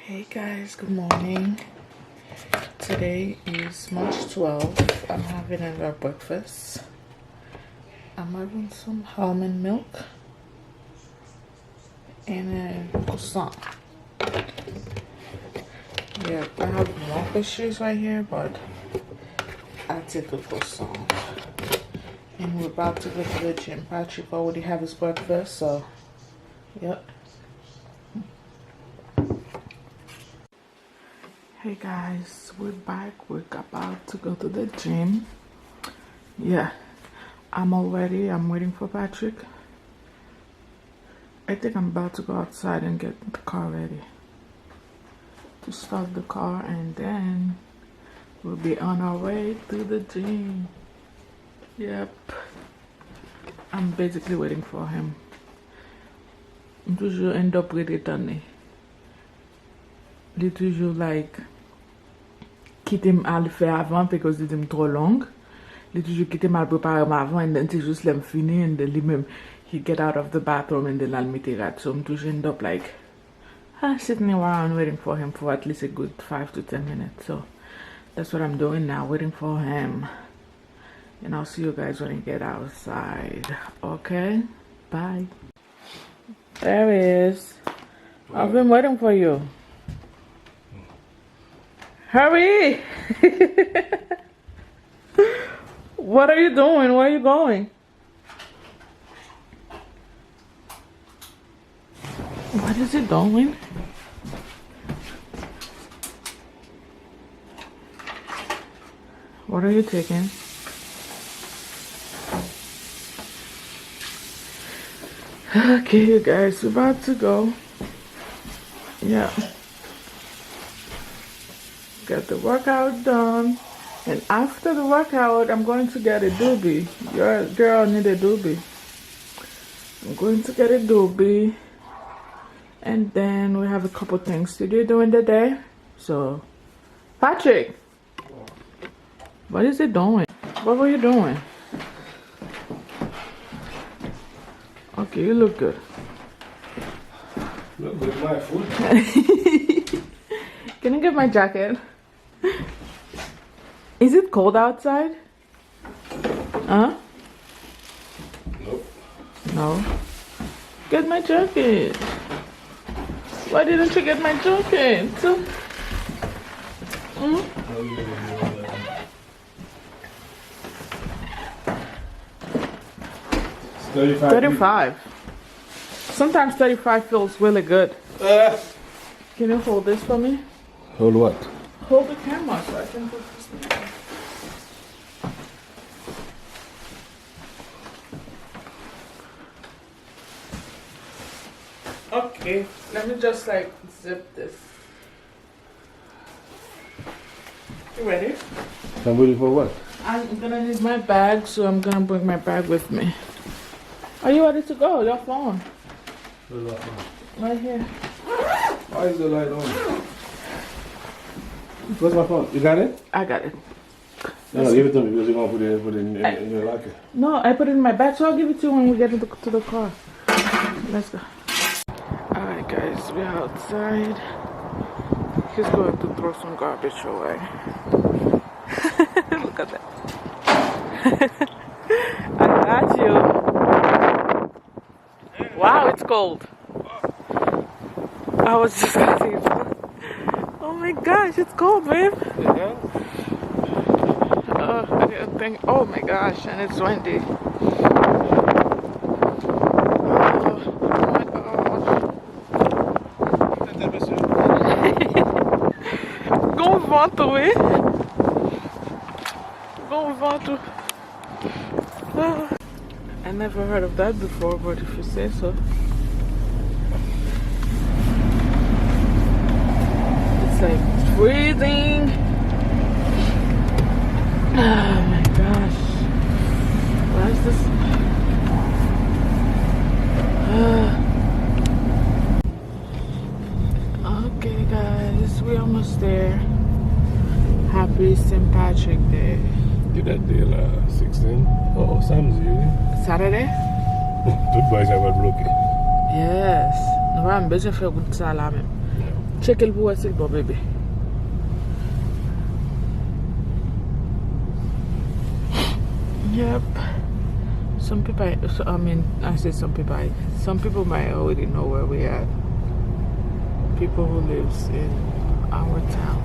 Hey guys, good morning. Today is March 12th. I'm having a breakfast. I'm having some almond milk and a croissant. Yeah, I have more fishes right here, but I'll take a croissant. And we're about to go to the gym. Patrick already have his breakfast, so yep. Hey guys, we're back. We're about to go to the gym. Yeah, I'm all ready. I'm waiting for Patrick. I think I'm about to go outside and get the car ready. To start the car and then we'll be on our way to the gym. Yep. I'm basically waiting for him. I'm toujours end up with it on il est toujours like quitter à le faire avant because it's trop long. Il est toujours quitter mal préparer avant and then c'est juste l'aime fini and then lui-même he get out of the bathroom and then I'll meet it at. So I'm toujours end up like sitting around waiting for him for at least a good 5 to 10 minutes. So that's what I'm doing now, waiting for him. And I'll see you guys when I get outside. Okay? Bye. There he is. I've been waiting for you. Hurry! What are you doing? Where are you going? What is he doing? What are you taking? Okay, you guys, we're about to go. Yeah. Get the workout done. And after the workout, I'm going to get a doobie. Your girl need a doobie. I'm going to get a doobie. And then we have a couple things to do during the day. So, Patrick, what is he doing? What were you doing? Okay, you look good. Look good, my food. Can you get my jacket? Is it cold outside? Huh? Nope. No. Get my jacket. Why didn't you get my jacket? Hmm? 35. Sometimes 35 feels really good. Can you hold this for me? Hold what? Hold the camera so I can put this thing. Okay, let me just like zip this. You ready? I'm ready for what? I'm gonna need my bag, so I'm gonna bring my bag with me. Are you ready to go? Your phone. Where's my phone? Right here. Why is the light on? Where's my phone? You got it? I got it. No, give it to me because you're going to put it in your locker. No, I put it in my bag, so I'll give it to you when we get to the car. Let's go. Alright guys, we're outside. He's going to throw some garbage away. Look at that. I got you. Wow, it's cold. I was just gonna say, oh my gosh, it's cold, babe. Yeah. I didn't think, oh my gosh, and it's windy. Com vento, hein? Com vento. I never heard of that before, but if you say so. It's like freezing. Oh my gosh. Why is this? Okay guys, we're almost there. Happy St. Patrick Day. Get that deal 16. Oh, Sam's you. Saturday? Tout boys have a bloqué. Yes. Nous allons besoin faire goût de ça là même. Check el pour c'est bon bébé. Yep. Some people, I say some people might already know where we at. People who lives in our town.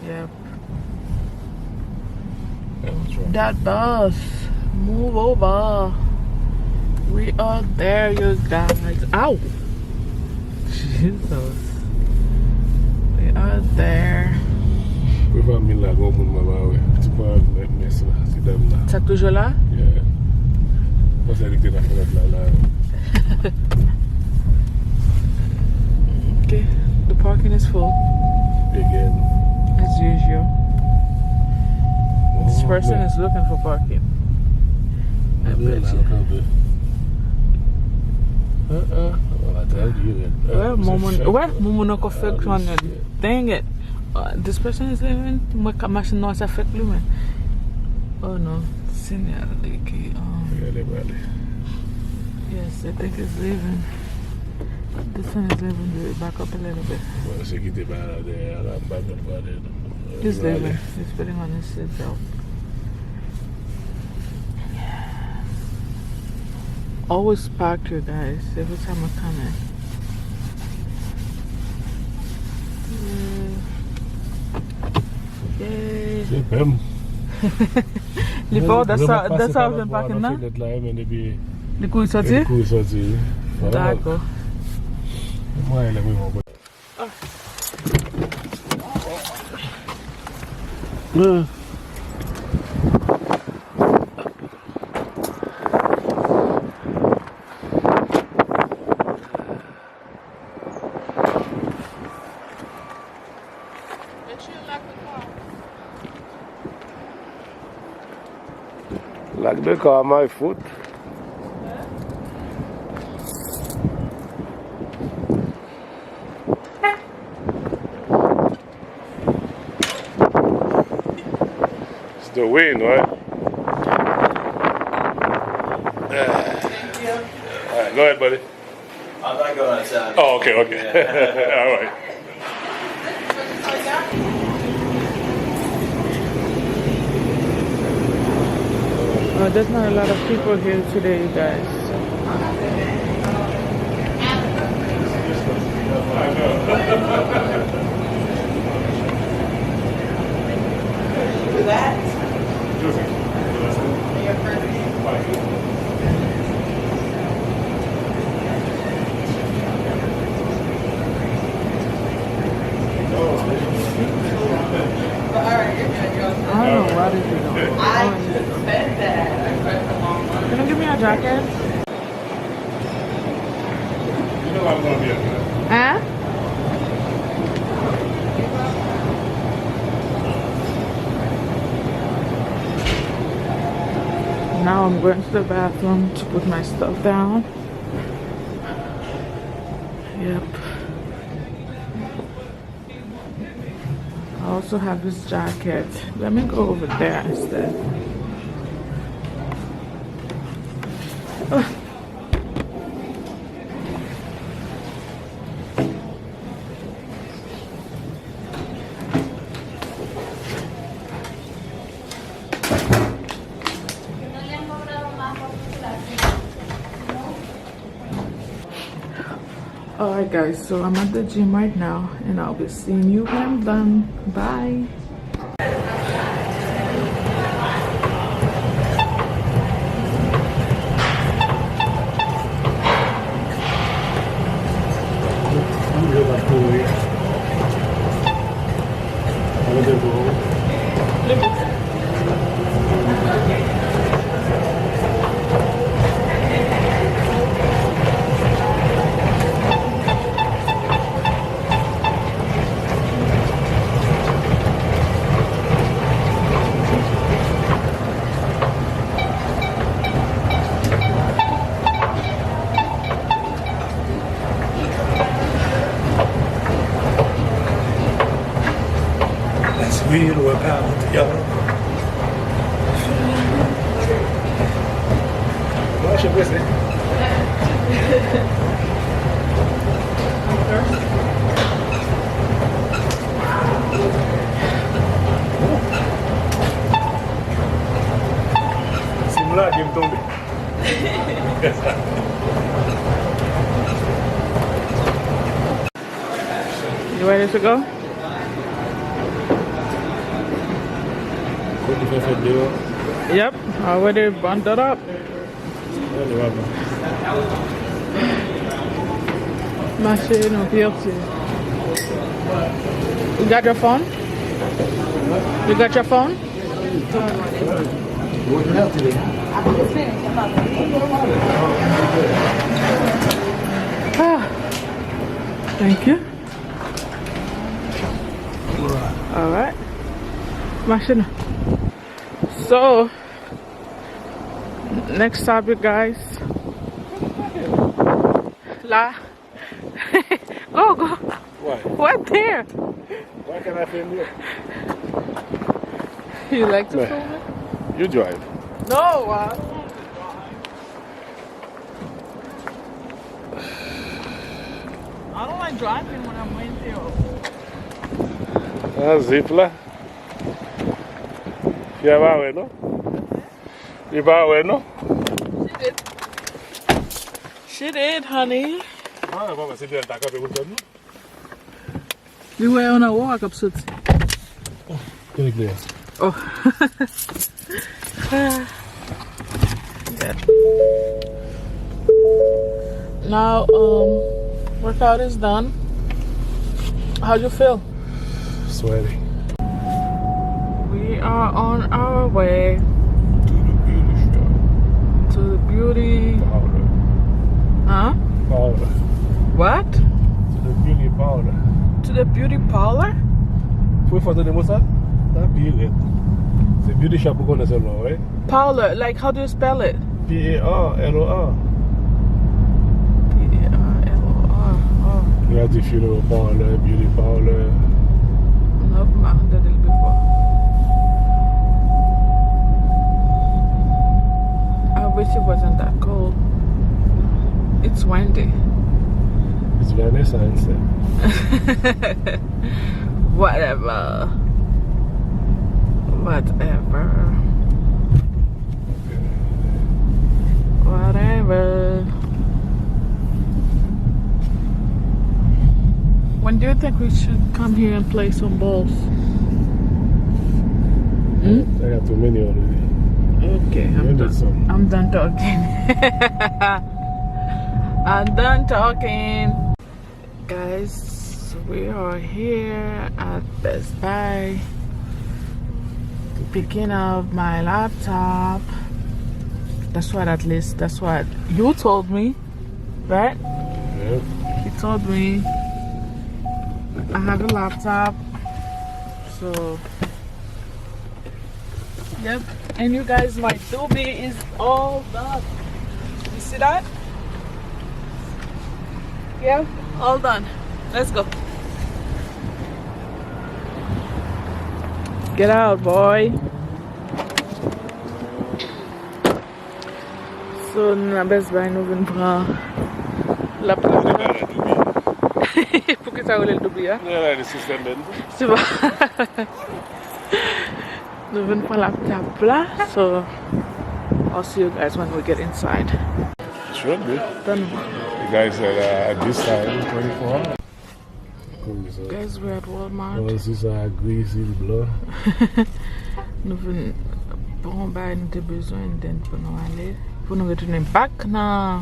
Yep. That bus, move over. We are there, you guys. Ow! Jesus. We are there. Ça toujours là? Yeah. Okay, the parking is full. Again. As usual. This person is looking for parking. I bet you. Dang it. This person is living. Machine knows affect lumen. Oh no. Yes, I think it's leaving. This one is leaving. Back up a little bit. He's leaving. He's putting on his seatbelt. Always park you guys every time I come in. Yay. Les portes, that's how I've been parking now? Les couilles sorties? D'accord. Like the car, my foot. It's the wind, right? Thank you. All right, go ahead, buddy. I'm not going outside. Oh, okay. All right. There's not a lot of people here today, you guys. I don't know what is it on. I just said that. Can you give me a jacket? You know I'm going to be up there. Huh? Now I'm going to the bathroom to put my stuff down. Yep. I also have this jacket. Let me go over there instead. Alright guys, so I'm at the gym right now and I'll be seeing you when I'm done. Bye. Real workout together. What's your business? Simula game tombe. You ready to go? Yep, already bundled up. Ma chérie, non, pire, You got your phone? You got your phone? Ah, thank you. All right. Machine. So, next topic, guys. La. Go, go. Why? What there? Why can't I film you? You like to No. film it? You drive. No, I don't like driving when I'm waiting here. Zip là. You have a way, no? You have a way, no? She did. She did, honey. Ah, papa, c'est bien, t'as capé pour toi, non? You were on a walk up, so. Quel est Oh. Now, workout is done. How you feel? Sweaty. We are on our way To the beauty shop. to the beauty. Powder. Huh? Powder. What? To the beauty powder. To the beauty parlor? Faut faire des mots ça? Ça beauty. C'est beauty shop qu'on est seulement, right? Parlor, like how do you spell it? P-A-R-L-O-R. P-A-R-L-O-R. Oh. You have the funeral parlor, beauty parlor. Nope, I heard it before. I wish it wasn't that cold. It's windy. It's very science. Whatever. Whatever. Whatever. When do you think we should come here and play some balls? Hmm? I got too many already. Okay, You did some. I'm done talking. I'm done talking. Guys, we are here at Best Buy picking up my laptop. That's what you told me, right? Yeah. He told me I have a laptop. So, yep. And you guys, my doobie is all done. You see that? Yeah, all done. Let's go. Get out, boy. So, na Best Buy, nous venons prendre la place. Pour que ça roule le doobie, hein? Yeah, the system bend. Tu vois? Nous venons prendre la table là. So, I'll see you guys when we get inside. Should be. Done. The guy said at this time, 24 hours. Guys, we're at Walmart. Oh, this is a greasy blood. Nous venons pour un bail, nous avons besoin pour nous aller. Pour nous retourner back na.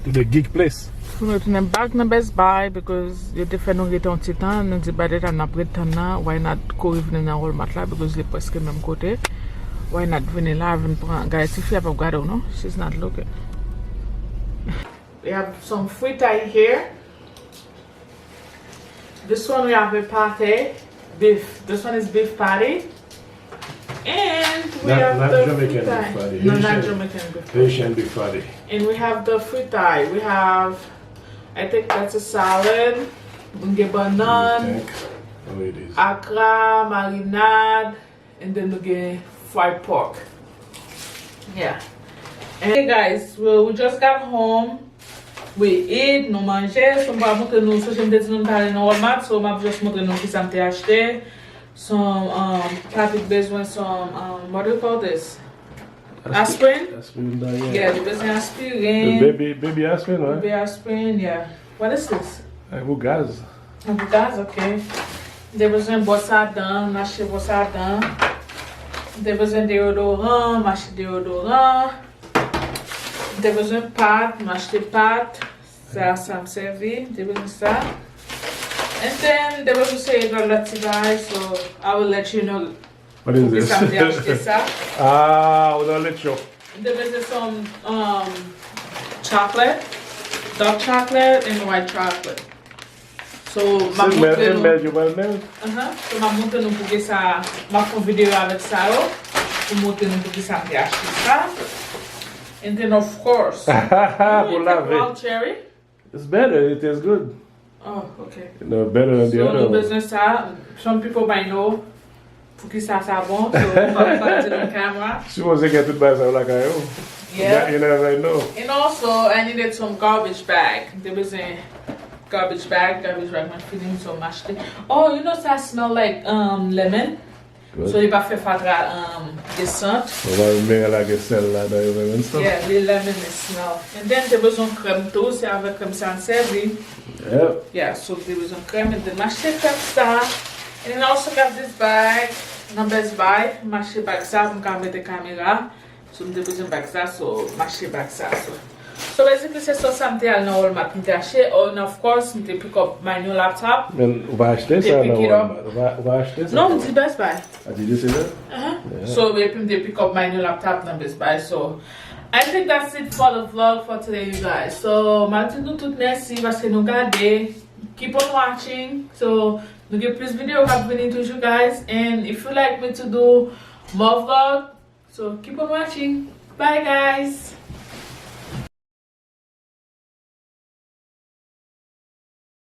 To the gig place. Pour nous retourner back na Best Buy because you fait nous retourner un petit temps. Nous dit by the time nous après temps na, why not courir venir dans Walmart là because les presque même côté. Why not venir là venir prendre. Guys, if you have a gado, no, she's not looking. We have some fritai here. This one we have a pate, beef. This one is beef patty. And we have Not the Jamaican fritai. beef patty. No, Haitian- not Jamaican beef patty. Haitian beef patty. And we have the fritai. We have, I think that's a salad. We get banana, Oh, it is. akra, marinade, and then we get fried pork. Yeah. And hey guys, well, we just got home we eat, nou manje. So mba montre nou, so jem de di nou tale nan Walmart, so mba just montre nou ki sa mte achete. Some patik bezwen some what do you call this? Aspirin? Aspirin, Yeah, the bezwen aspirin. Baby aspirin, right? Baby aspirin, yeah. What is this? Gaz. Gaz, ok. De bezwen bosadan, achete bosadan. De bezwen deodorant, achete deodorant. De bezwen pat, achete pat. Ça me servi, de bezwen ça. And then there was say so I will let you know. What is this? Ah, we'll let you. There was some chocolate, dark chocolate and white chocolate. So ma montre nou. So ma montre nou pou ge sa, ma fon video avec ça pou montre nou pou ge sa me achete ça. And then of course, wild cherry. It's better, it tastes good. Oh, okay. No, better than the other one. Business some people might know pour que ça bon, so pas on camera. Suppose they get it by sound like I own. Yeah. You never know. And also I needed some garbage bag. There was a garbage bag my feeling so much. Oh, you know that smell like lemon? Good. So you pas fait fatra descente. Like a cell and stuff. Yeah, the lemon smell. And then there was some crème too, c'est avec comme ça servi. Yep. Yeah, so there was some crème and then maché crème ça. And then I also got this bag, Best Buy, maché bag ça, pour mettre the camera. So there was some bag ça, so maché bag ça. So basically, c'est ça me t'ai dans Walmart, me t'ai acheté. And of course, me t'ai pick up my new laptop. And va acheter ça dans Walmart. Va acheter ça. Non, me dit Best Buy. Ah, did you say that? Yeah. So me t'ai pick up my new laptop dans Best Buy. So I think that's it for the vlog for today, you guys. So maintenant nous tout merci parce que nous regardez. Keep on watching. So nous get plus video happening to you guys. And if you like me to do more vlog, so keep on watching. Bye, guys.